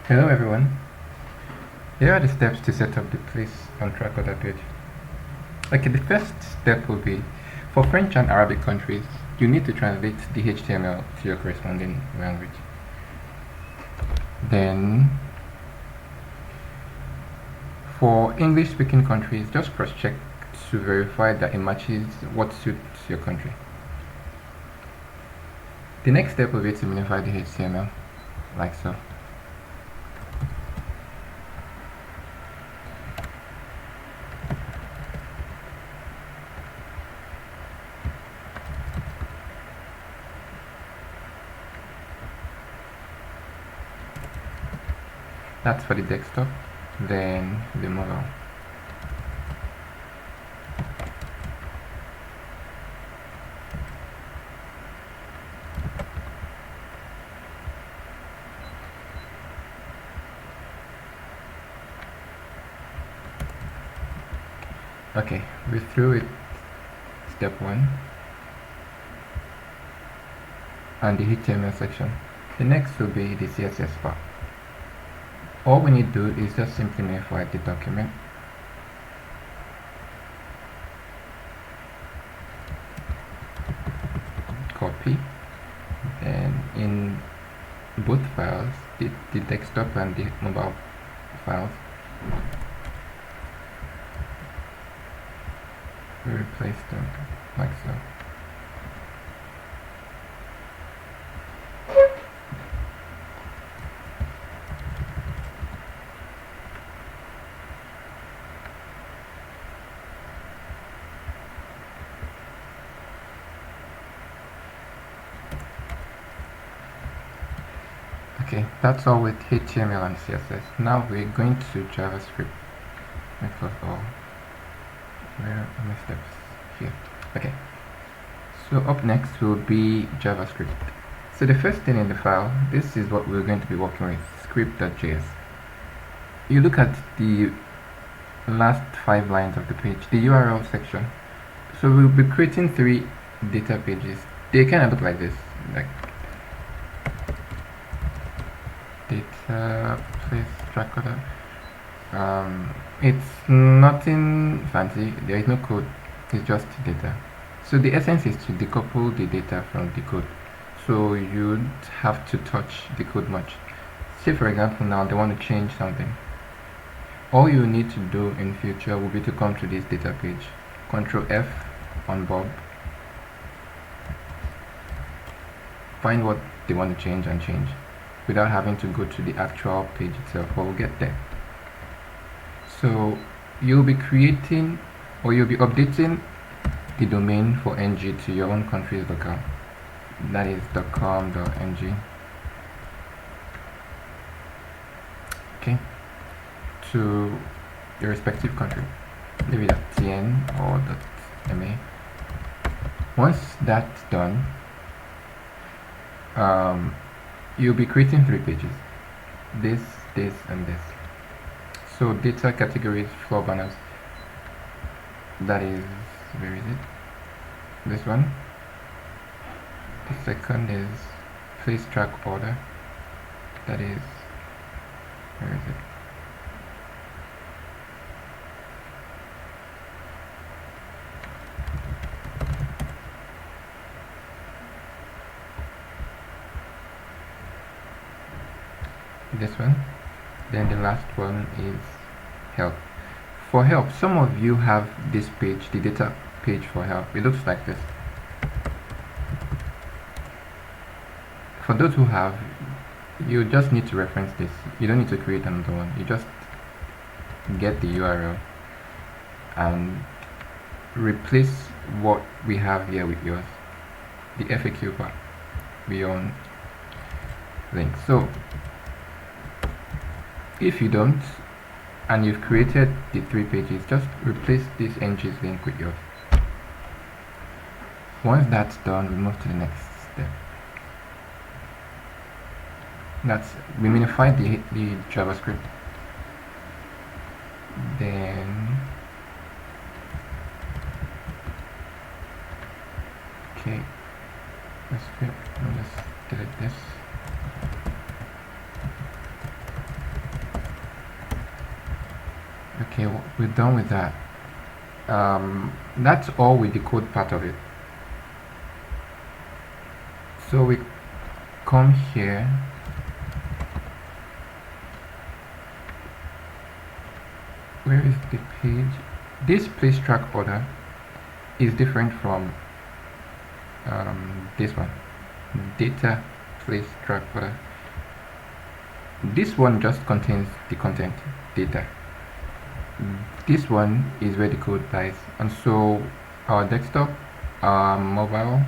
Hello everyone. Here are the steps to set up the place on track order page. Okay, the first step will be for French and Arabic countries, you need to translate the HTML to your corresponding language. Then for English speaking countries, just cross check to verify that it matches what suits your country. The next step will be to minify the HTML, like so. That's for the desktop, then the mobile. Okay, we're through with step 1 and the HTML section. The next will be the CSS part. All we need to do is just simply minify the document. Copy, and in both files, the desktop and the mobile files, we replace them like so. Okay, that's all with HTML and CSS. Now we're going to JavaScript. First of all, where are my steps? Here. Okay, so up next will be JavaScript. So the first thing in the file, this is what we're going to be working with, script.js. You look at the last 5 lines of the page, the URL section. So we'll be creating 3 data pages. They kind of look like this, like data place track order. It's nothing fancy, there is no code, it's just data. So the essence is to decouple the data from the code, so you don't have to touch the code much. Say for example now they want to change something. All you need to do in future will be to come to this data page, Ctrl F on Bob, find what they want to change and change, without having to go to the actual page itself, but we'll get there. So you'll be creating, or you'll be updating the domain for ng to your own country's locale. That is .com.ng. Okay, to your respective country, maybe .tn or .ma. Once that's done, you'll be creating 3 pages, this, and this. So data categories, floor banners, that is, where is it? This one. The second is place track order, that is, where is it? This one. Then the last one is help. For help, some of you have this page, the data page for help. It looks like this. For those who have, you just need to reference this. You don't need to create another one. You just get the URL and replace what we have here with yours, the FAQ part, beyond link. So if you don't, and you've created the 3 pages, just replace this ng's link with yours. Once that's done, we move to the next step. We minify the JavaScript. Then, okay, let's delete this. Okay, we're done with that. That's all with the code part of it. So we come here, where is the page? This place track order is different from this one, data place track order. This one just contains the content data. This one is where the code lies, and so our desktop, our mobile,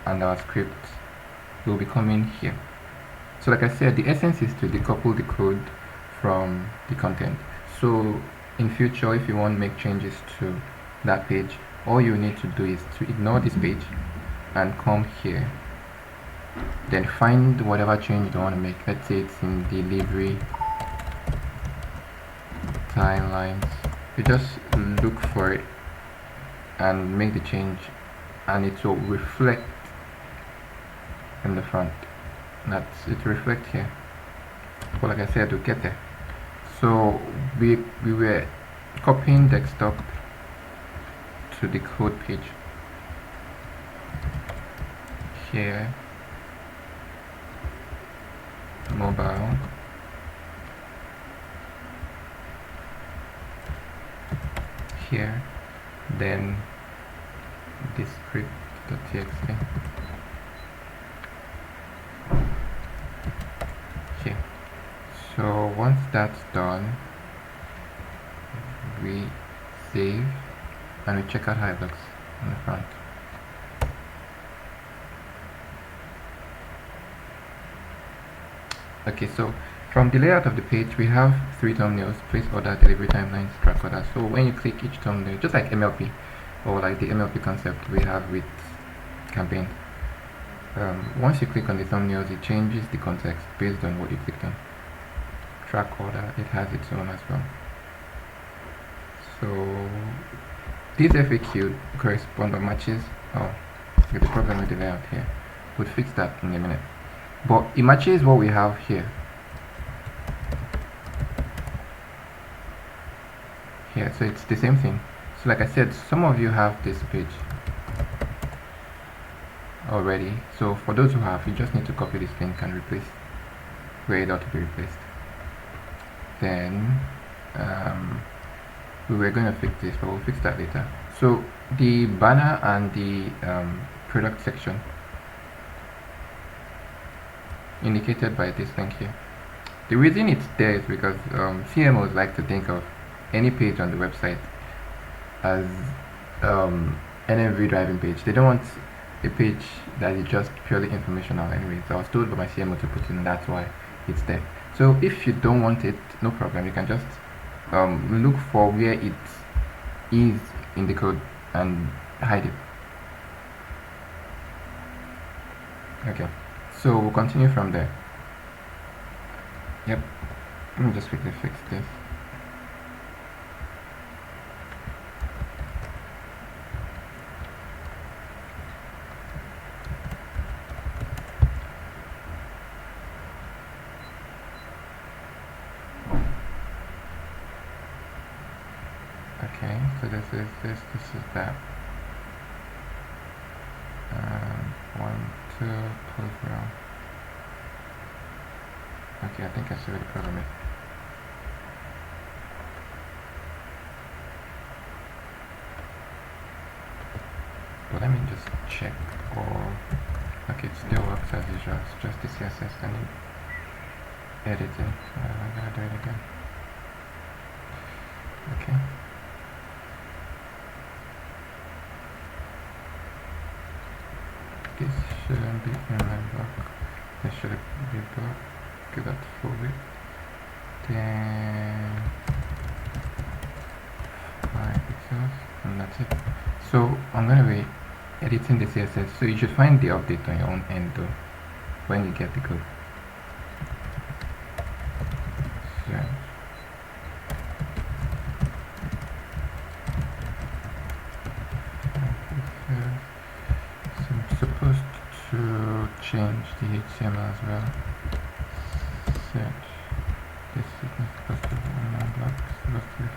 and our script will be coming here. So like I said, the essence is to decouple the code from the content. So in future, if you want to make changes to that page, all you need to do is to ignore this page and come here, then find whatever change you want to make. Let's say it's in delivery timelines. You just look for it and make the change, and it will reflect in the front. That's it, reflect here. But like I said, we'll get there. So we were copying desktop to the code page here, mobile, here, then this script.txt here. So once that's done, we save and we check out how it looks on the front. Okay, so from the layout of the page, we have 3 thumbnails: place order, delivery timelines, track order. So when you click each thumbnail, just like MLP or like the MLP concept we have with campaign, once you click on the thumbnails, it changes the context based on what you clicked on. Track order, it has its own as well. So this FAQ correspond or matches. Oh, with the problem with the layout here, we'll fix that in a minute. But it matches what we have here. Here, so it's the same thing. So like I said, some of you have this page already. So for those who have, you just need to copy this link and replace where it ought to be replaced. Then we were going to fix this, but we'll fix that later. So the banner and the product section indicated by this link here. The reason it's there is because CMOs like to think of any page on the website as NMV driving page. They don't want a page that is just purely informational anyways. I was told by my CMO to put it in, that's why it's there. So if you don't want it, no problem, you can just look for where it is in the code and hide it. Okay, so we'll continue from there. Yep, let me just quickly fix this. Okay, so this is that. 1, 2, close row. Okay, I think I see what the problem is. But let me just check all. Okay, it still works as usual. It's just the CSS and editing. I'm gonna do it again. Okay. This shouldn't be in my block. This should be block. Give that full width. Then 5 pixels, and that's it. So I'm gonna be editing the CSS. So you should find the update on your own end though when you get the code. So I'm supposed to change the HTML as well. Search. This is not supposed to be on my block. It's supposed to be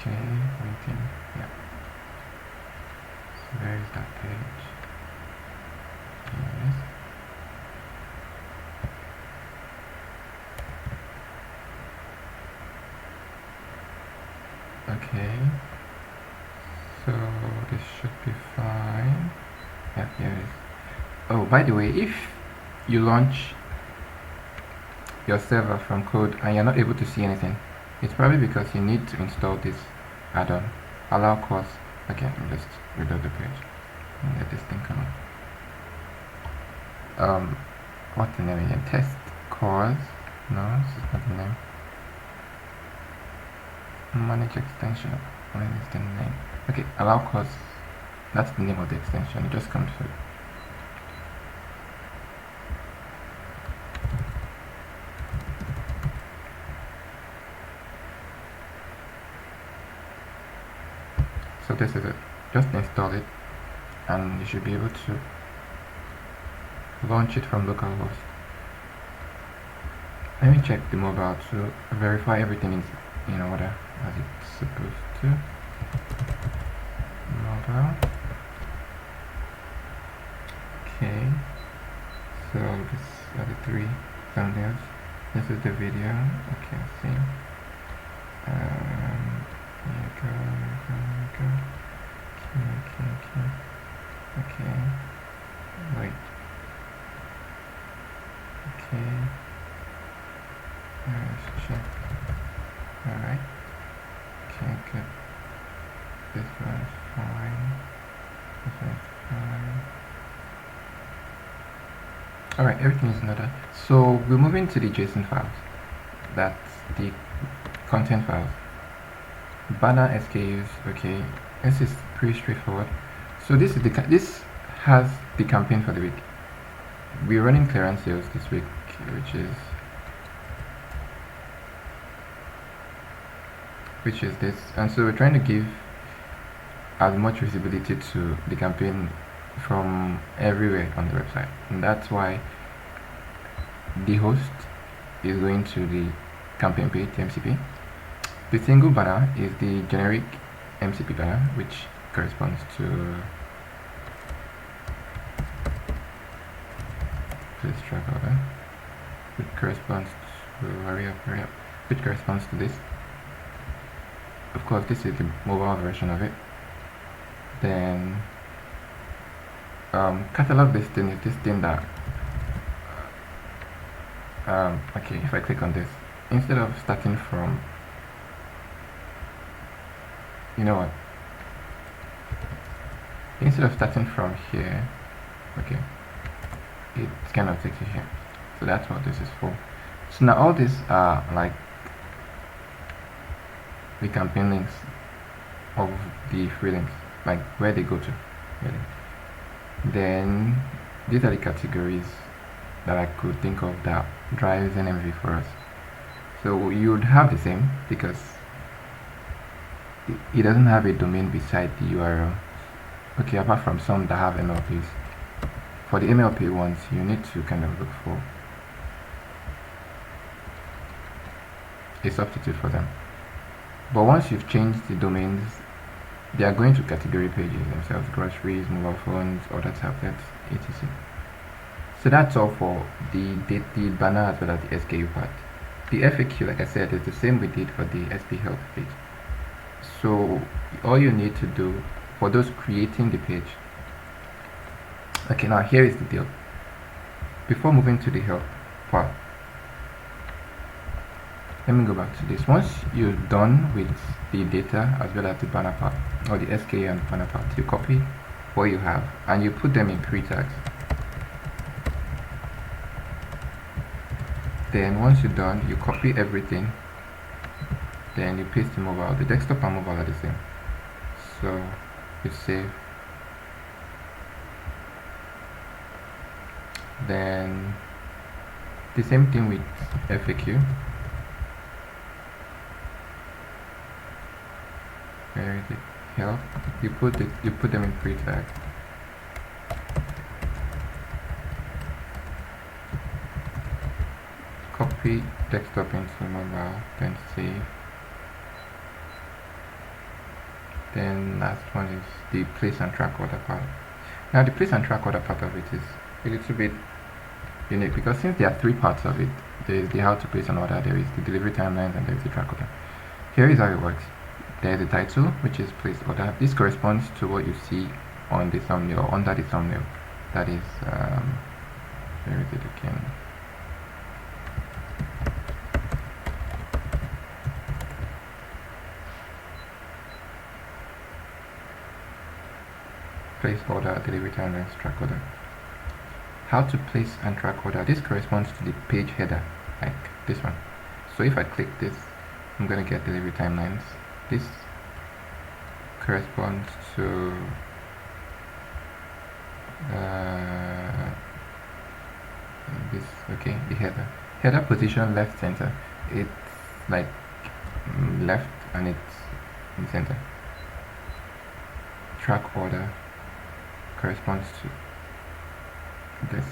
Okay, waiting. Yeah. So where is that page? Yes. Okay. So this should be fine. Yeah, here it is. Oh, by the way, if you launch your server from code and you're not able to see anything, it's probably because you need to install this add-on. Allow course. Okay, let me just reload the page and let this thing come up. What's the name again? Test course. No, this is not the name. Manage extension. What is the name? Okay, allow course. That's the name of the extension. It just comes through. So this is it. Just install it and you should be able to launch it from localhost. Let me check the mobile to verify everything is in order as it's supposed to. Mobile. Okay. So these are the three thumbnails. This is the video. Okay, see. Here you go, here you go. Okay. Wait. Okay. Let's check. Alright. Okay, good. This one's fine. This one's fine. Alright, everything is in order. So we're moving to the JSON files. That's the content files. Banner SKUs. Okay, this is pretty straightforward. So this is this has the campaign for the week. We're running clearance sales this week, which is this, and so we're trying to give as much visibility to the campaign from everywhere on the website, and that's why the host is going to the campaign page, the MCP. The single banner is the generic MCP banner, which corresponds to, please track order, which corresponds to, hurry up, which corresponds to this. Of course, this is the mobile version of it. Then catalog listing is this thing that okay, if I click on this, instead of starting from, you know what, instead of starting from here, okay, it kind of takes you here. So that's what this is for. So now all these are like the campaign links of the free links, like where they go to, really. Then these are the categories that I could think of that drives NMV for us. So you would have the same because it doesn't have a domain beside the URL. Okay, apart from some that have MLPs. For the MLP ones, you need to kind of look for a substitute for them. But once you've changed the domains, they are going to category pages themselves: groceries, mobile phones, other tablets, etc. So that's all for the banner as well as the SKU part. The FAQ, like I said, is the same we did for the SP help page. So all you need to do for those creating the page. Okay, now here is the deal. Before moving to the help part, let me go back to this. Once you're done with the data as well as the banner part, or the SKU and the banner part, you copy what you have and you put them in pre-tags. Then once you're done, you copy everything, then you paste the mobile. The desktop and mobile are the same, so you save. Then the same thing with FAQ. Where is it? Help. You put them in pre-tag. Copy desktop into mobile, then save. Then last one is the place and track order part. Now the place and track order part of it is a little bit unique because since there are three parts of it, there is the how to place an order, there is the delivery timelines, and there is the track order. Here is how it works. There is the title, which is place order. This corresponds to what you see on the thumbnail, under the thumbnail. That is, where is it again? Place order, delivery timelines, track order. How to place and track order. This corresponds to the page header, like this one. So if I click this, I'm going to get delivery timelines. This corresponds to this, okay, the header position left center. It's like left and it's in center. Track order corresponds to this.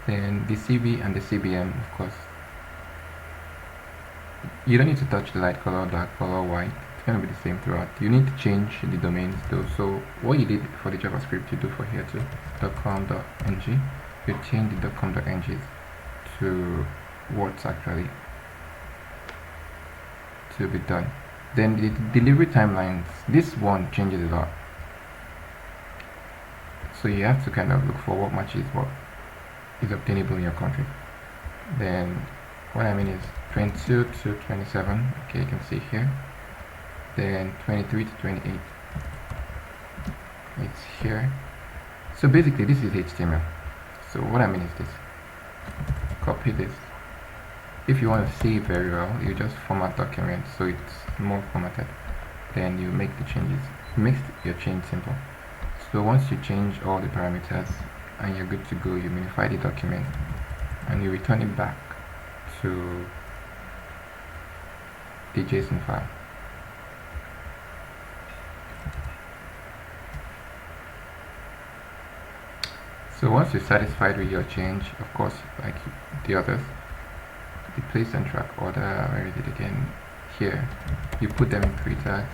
Then the CV and the CBM, of course. You don't need to touch the light color, dark color, white. It's going to be the same throughout. You need to change the domains though. So what you did for the JavaScript, you do for here too. .com.ng. You change the .com.ng to what's actually to be done. Then the delivery timelines. This one changes a lot. So you have to kind of look for what matches what is obtainable in your country. Then what I mean is 22 to 27. Okay, you can see here. Then 23 to 28. It's here. So basically this is HTML. So what I mean is this. Copy this. If you want to see it very well, you just format document so it's more formatted. Then you make the changes. It makes your change simple. So once you change all the parameters and you're good to go, you minify the document and you return it back to the JSON file. So once you're satisfied with your change, of course, like the others, the place and track order, where is it again? Here, you put them in three tags.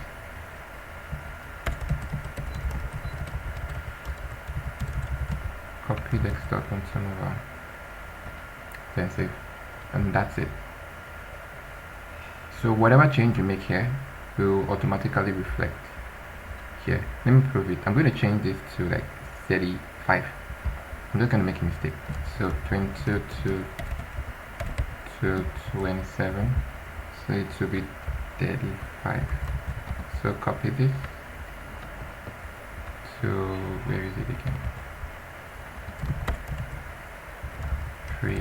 Copy desktop onto mobile, then save, and that's it. So whatever change you make here will automatically reflect here. Let me prove it. I'm going to change this to like 35. I'm just going to make a mistake. So 22 to 27. So it will be 35. So copy this to, where is it again? 3.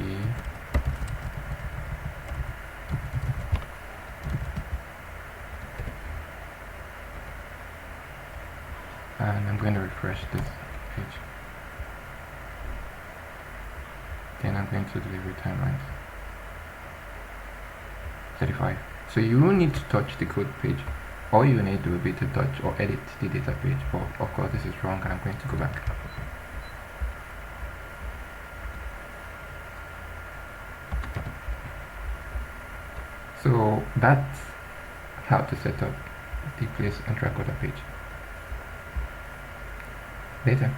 And I'm going to refresh this page. Then I'm going to delivery timelines. 35. So you won't need to touch the code page. All you need to do will be to touch or edit the data page. But of course this is wrong and I'm going to go back. So that's how to set up the place and track order page. Later.